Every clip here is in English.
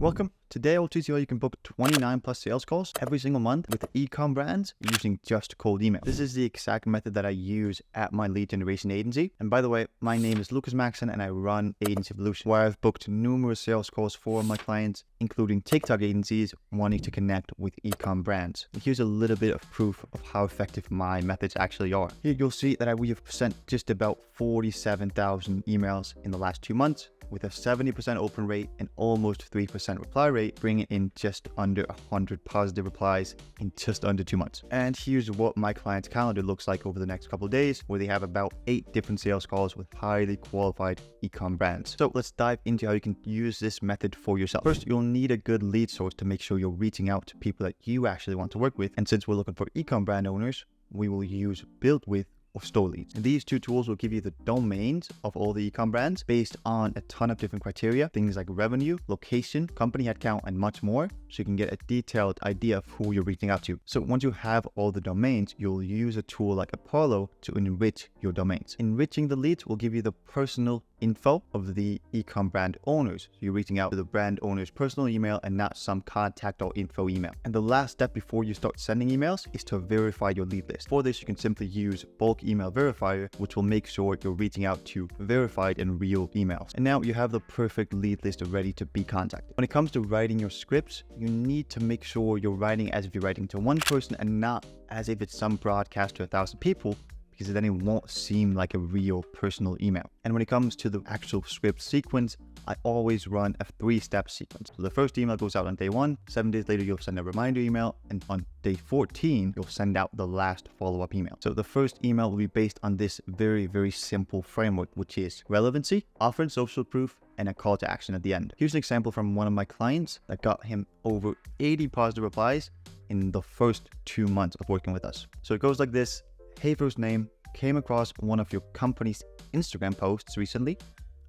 Welcome. Today I'll teach you how you can book 29 plus sales calls every single month with e-com brands using just cold email. This is the exact method that I use at my lead generation agency. And by the way, my name is Lukas Maxen and I run AgencyEvolution, where I've booked numerous sales calls for my clients, including TikTok agencies wanting to connect with e-com brands. And here's a little bit of proof of how effective my methods actually are. Here you'll see that we have sent just about 47,000 emails in the last 2 months, with a 70% open rate and almost 3% reply rate, bringing in just under 100 positive replies in just under 2 months. And here's what my client's calendar looks like over the next couple of days, where they have about 8 different sales calls with highly qualified e-com brands. So let's dive into how you can use this method for yourself. First, you'll need a good lead source to make sure you're reaching out to people that you actually want to work with. And since we're looking for e-com brand owners, we will use Build With or store leads. And these two tools will give you the domains of all the e-com brands based on a ton of different criteria, things like revenue, location, company headcount, and much more, so you can get a detailed idea of who you're reaching out to. So once you have all the domains, you'll use a tool like Apollo to enrich your domains. Enriching the leads will give you the personal info of the e-com brand owners. So you're reaching out to the brand owner's personal email and not some contact or info email. And the last step before you start sending emails is to verify your lead list. For this, you can simply use bulk email verifier, which will make sure you're reaching out to verified and real emails. And now you have the perfect lead list ready to be contacted. When it comes to writing your scripts, you need to make sure you're writing as if you're writing to one person and not as if it's some broadcast to 1,000 people, because then it won't seem like a real personal email. And when it comes to the actual script sequence, I always run a 3-step sequence. So the first email goes out on day 1, 7 days later you'll send a reminder email, and on day 14 you'll send out the last follow-up email. So the first email will be based on this very simple framework, which is relevancy, offer and social proof, and a call to action at the end. Here's an example from one of my clients that got him over 80 positive replies in the first 2 months of working with us. So it goes like this: hey, first name, came across one of your company's Instagram posts recently.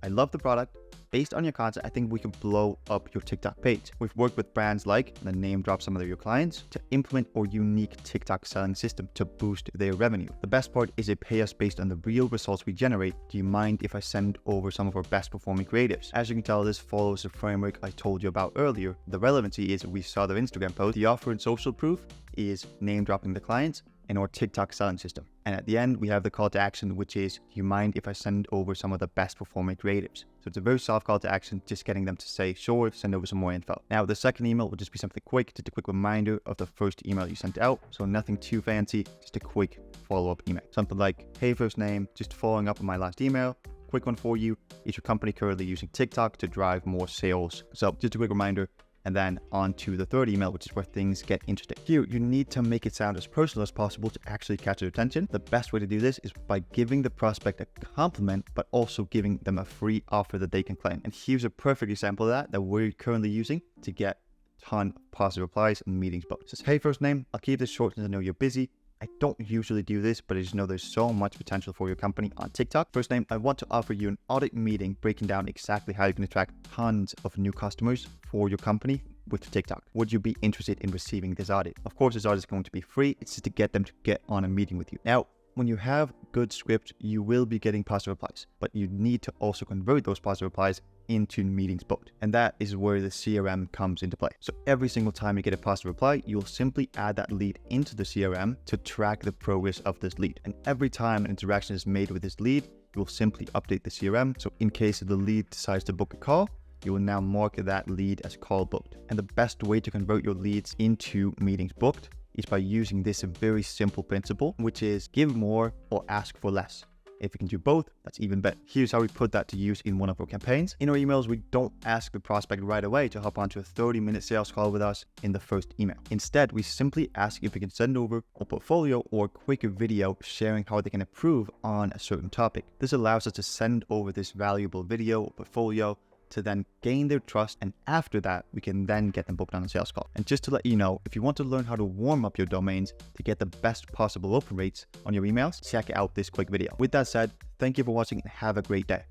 I love the product. Based on your content, I think we can blow up your TikTok page. We've worked with brands like, and then name drop some of your clients, to implement our unique TikTok selling system to boost their revenue. The best part is they pay us based on the real results we generate. Do you mind if I send over some of our best performing creatives? As you can tell, this follows the framework I told you about earlier. The relevancy is we saw their Instagram post. The offer and social proof is name dropping the clients and our TikTok selling system. And at the end, we have the call to action, which is, do you mind if I send over some of the best performing creatives? So it's a very soft call to action, just getting them to say, sure, send over some more info. Now, the second email will just be something quick, just a quick reminder of the first email you sent out. So nothing too fancy, just a quick follow-up email. Something like, hey, first name, just following up on my last email. Quick one for you. Is your company currently using TikTok to drive more sales? So just a quick reminder. And then on to the third email, which is where things get interesting. Here, you need to make it sound as personal as possible to actually catch their attention. The best way to do this is by giving the prospect a compliment, but also giving them a free offer that they can claim. And here's a perfect example of that we're currently using to get a ton of positive replies and meetings booked. It says, hey, first name, I'll keep this short since I know you're busy. I don't usually do this, but I just know there's so much potential for your company on TikTok. First name, I want to offer you an audit meeting breaking down exactly how you can attract tons of new customers for your company with TikTok. Would you be interested in receiving this audit? Of course, this audit is going to be free. It's just to get them to get on a meeting with you. Now, when you have good script, you will be getting positive replies, but you need to also convert those positive replies into meetings booked. And that is where the CRM comes into play. So every single time you get a positive reply, you'll simply add that lead into the CRM to track the progress of this lead. And every time an interaction is made with this lead, you will simply update the CRM. So in case the lead decides to book a call, you will now mark that lead as call booked. And the best way to convert your leads into meetings booked is by using this very simple principle, which is give more or ask for less. If you can do both, that's even better. Here's how we put that to use in one of our campaigns. In our emails, we don't ask the prospect right away to hop onto a 30-minute sales call with us in the first email. Instead, we simply ask if we can send over a portfolio or a quick video sharing how they can improve on a certain topic. This allows us to send over this valuable video or portfolio to then gain their trust, and after that we can then get them booked on a sales call. And just to let you know, if you want to learn how to warm up your domains to get the best possible open rates on your emails, check out this quick video. With that said, thank you for watching and have a great day.